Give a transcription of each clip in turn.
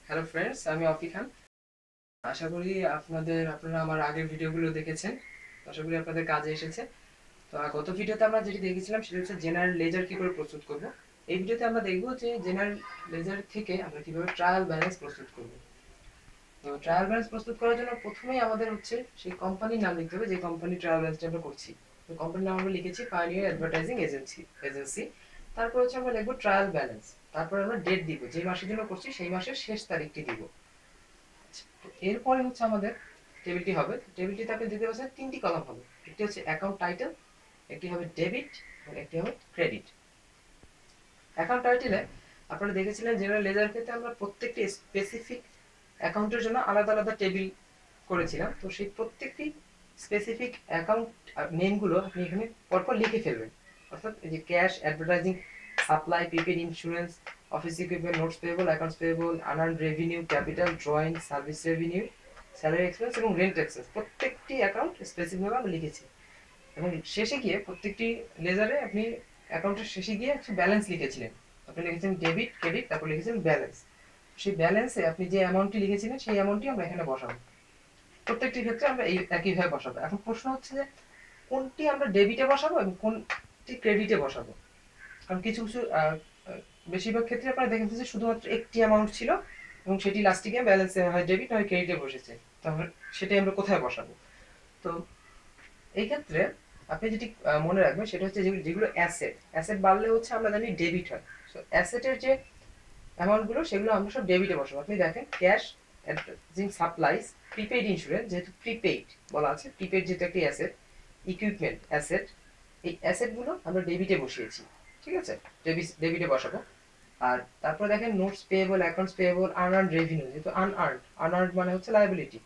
Hello friends, আমি অফি খান। আশা করি আপনারা আমার আগের ভিডিওগুলো দেখেছেন। আশা করি আপনাদের কাজে এসেছে। তো গত ভিডিওতে আমরা যেটি দেখেছিলাম সেটা হচ্ছে জেনারেল লেজার কি করে প্রস্তুত করব। এই ভিডিওতে আমরা দেখব যে জেনারেল লেজার থেকে আমরা কিভাবে ট্রায়াল ব্যালেন্স প্রস্তুত করব। তো ট্রায়াল ব্যালেন্স প্রস্তুত করার জন্য প্রথমেই আমাদের হচ্ছে সেই কোম্পানির নাম লিখতে হবে যে কোম্পানি ট্রায়াল ব্যালেন্সটা আমরা করছি। তো কোম্পানির নাম আমরা লিখেছি পায়োনিয়ার অ্যাডভার্টাইজিং এজেন্সি। তারপর হচ্ছে আমরা লিখব ট্রায়াল ব্যালেন্স। তারপর আমরা ডেট দিব, যে মাসের জন্য করছি সেই মাসের শেষ তারিখটি দিব। এরপরে হচ্ছে আমাদের টেবিলটি হবে। টেবিলটিতে আপনি দেখতে পাচ্ছেন তিনটি কলাম হবে। একটি হচ্ছে অ্যাকাউন্ট টাইটেল, একটি হবে ডেবিট এবং একটি হবে ক্রেডিট। অ্যাকাউন্ট টাইটেলে আপনারা দেখেছিলেন জেনারেল লেজার ক্ষেত্রে আমরা প্রত্যেকটি স্পেসিফিক অ্যাকাউন্টের জন্য আলাদা আলাদা টেবিল করেছিলাম। তো সেই প্রত্যেকটি স্পেসিফিক অ্যাকাউন্ট নেমগুলো আপনি এখানে পরপর লিখে ফেলবেন। অর্থাৎ এই যে cash, advertising, supply, prepaid, insurance, office equipment, notes payable, accounts payable, unearned revenue, capital, drawing, service revenue, salary expense এবং রেন্ট এক্সপেন্স, প্রত্যেকটি অ্যাকাউন্ট স্পেসিফিকভাবে আমি লিখেছি। এবং শেষে গিয়ে প্রত্যেকটি লেজারে আপনি অ্যাকাউন্টের শেষে গিয়ে একটা ব্যালেন্স লিখেছিলেন। আপনি লিখেছেন ডেবিট, ক্রেডিট, তারপর লিখেছেন ব্যালেন্স। সেই ব্যালেন্সে আপনি যে অ্যামাউন্টটি লিখেছিলেন সেই অ্যামাউন্টটি আমরা এখানে বসাবো। প্রত্যেকটি ক্ষেত্রে আমরা এই একইভাবে বসাবো। এখন প্রশ্ন হচ্ছে যে কোনটি আমরা ডেবিটে বসাবো এবং কোনটি ক্রেডিটে বসাবো। কারণ কিছু কিছু বেশিরভাগ ক্ষেত্রে আপনারা দেখেছেন যে শুধুমাত্র একটি অ্যামাউন্ট ছিল এবং সেটি লাস্টে গিয়ে ব্যালেন্সে হয় ডেবিট হয় ক্রেডিটে বসেছে। তাহলে সেটাই আমরা কোথায় বসাবো? তো এই ক্ষেত্রে আপনি যেটি মনে রাখবেন সেটা হচ্ছে যেগুলো অ্যাসেট, অ্যাসেট বাড়লে হচ্ছে আমরা জানি ডেবিট হয়। সো অ্যাসেটের যে অ্যামাউন্টগুলো সেগুলো আমরা সব ডেবিটে বসাবো। আপনি দেখেন cash, advertising, supplies, prepaid insurance, যেহেতু প্রিপেইড বলা আছে, প্রিপেইড যেহেতু একটি অ্যাসেট, ইকুইপমেন্ট অ্যাসেট, এই অ্যাসেটগুলো আমরা ডেবিটে বসিয়েছি। ঠিক আছে, ডেবিটে বসাবো। আর তারপরে দেখেন notes payable, accounts payable, unearned revenue, যেহেতু আনআর্নড মানে হচ্ছে লায়াবিলিটি।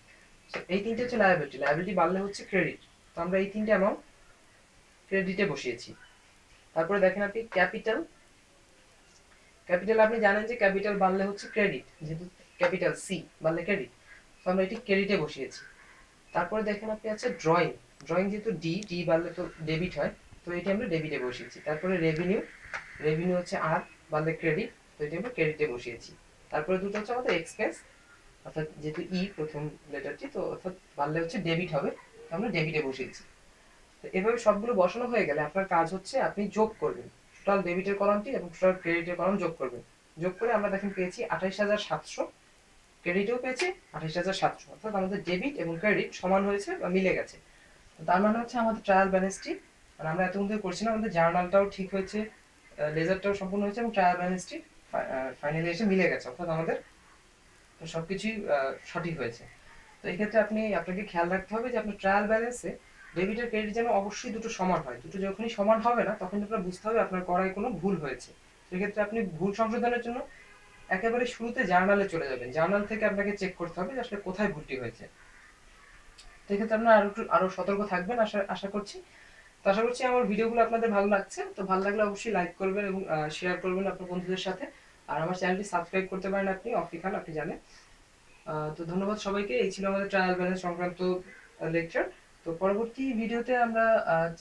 সো এই তিনটে হচ্ছে লায়াবিলিটি, লায়াবিলিটি বাড়লে হচ্ছে ক্রেডিট। তো আমরা এই তিনটে অ্যামাউন্ট ক্রেডিটে বসিয়েছি। তারপরে দেখেন আপনি ক্যাপিটাল, ক্যাপিটাল আপনি জানেন যে ক্যাপিটাল বাড়লে হচ্ছে ক্রেডিট, যেহেতু ক্যাপিটাল সি বাড়লে ক্রেডিট। তো আমরা এটি ক্রেডিটে বসিয়েছি। তারপরে দেখেন আপনি আছে ড্রয়িং, ড্রয়িং যেহেতু ডি বাড়লে তো ডেবিট হয়, তো এটি আমরা ডেবিটে বসিয়েছি। তারপরে রেভিনিউ, রেভিনিউ হচ্ছে আর বাড়লে ক্রেডিট, তো এটি আমরা ক্রেডিটে বসিয়েছি। তারপরে দুটো হচ্ছে আমাদের এক্সপেন্স, অর্থাৎ যেহেতু প্রথম লেটারটি, তো অর্থাৎ বাড়লে হচ্ছে ডেবিট হবে, তো আমরা ডেবিটে বসিয়েছি। তো এভাবে সবগুলো বসানো হয়ে গেলে আপনার কাজ হচ্ছে আপনি যোগ করবেন টোটাল ডেবিটের কলামটি এবং টোটাল ক্রেডিটের কলাম যোগ করবেন। যোগ করে আমরা দেখেন পেয়েছি 28,700, ক্রেডিটেও পেয়েছি 28,700, অর্থাৎ আমাদের ডেবিট এবং ক্রেডিট সমান হয়েছে বা মিলে গেছে। তার মানে হচ্ছে আমাদের ট্রায়াল ব্যালেন্সটি, মানে আমরা এতক্ষণ ধরে করছিলাম, আমাদের জার্নালটাও ঠিক হয়েছে, লেজারটাও সম্পূর্ণ হয়েছে এবং ট্রায়াল ব্যালেন্সটি ফাইনালি এসে মিলে গেছে, অর্থাৎ আমাদের সবকিছুই সঠিক হয়েছে। তো এই ক্ষেত্রে আপনাকে খেয়াল রাখতে হবে যে আপনার ট্রায়াল ব্যালেন্সে ডেবিট আর ক্রেডিট যেন অবশ্যই দুটো সমান হয়। দুটো যখনই সমান হবে না তখন আপনার বুঝতে হবে আপনার করায় কোনো ভুল হয়েছে। সেক্ষেত্রে আপনি ভুল সংশোধনের জন্য একেবারে শুরুতে জার্নালে চলে যাবেন। জার্নাল থেকে আপনাকে চেক করতে হবে যে আসলে কোথায় ভুলটি হয়েছে। তো এক্ষেত্রে আপনারা আরো সতর্ক থাকবেন আশা আশা করছি। তো আশা করছি আমার ভিডিওগুলো আপনাদের ভালো লাগছে। তো ভালো লাগলে অবশ্যই লাইক করবেন এবং শেয়ার করবেন আপনার বন্ধুদের সাথে। আর আমার চ্যানেলটি সাবস্ক্রাইব করতে পারেন আপনি, অফি খান আপনি জানেন। তো ধন্যবাদ সবাইকে। এই ছিল আমাদের ট্রায়াল ব্যালেন্স সংক্রান্ত লেকচার। তো পরবর্তী ভিডিওতে আমরা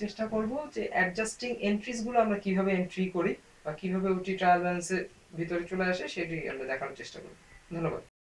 চেষ্টা করব যে অ্যাডজাস্টিং এন্ট্রিজ গুলো আমরা কিভাবে এন্ট্রি করি বা কিভাবে ওটি ট্রায়াল ব্যালেন্সের ভিতরে চলে আসে সেটি আমরা দেখানোর চেষ্টা করব। ধন্যবাদ।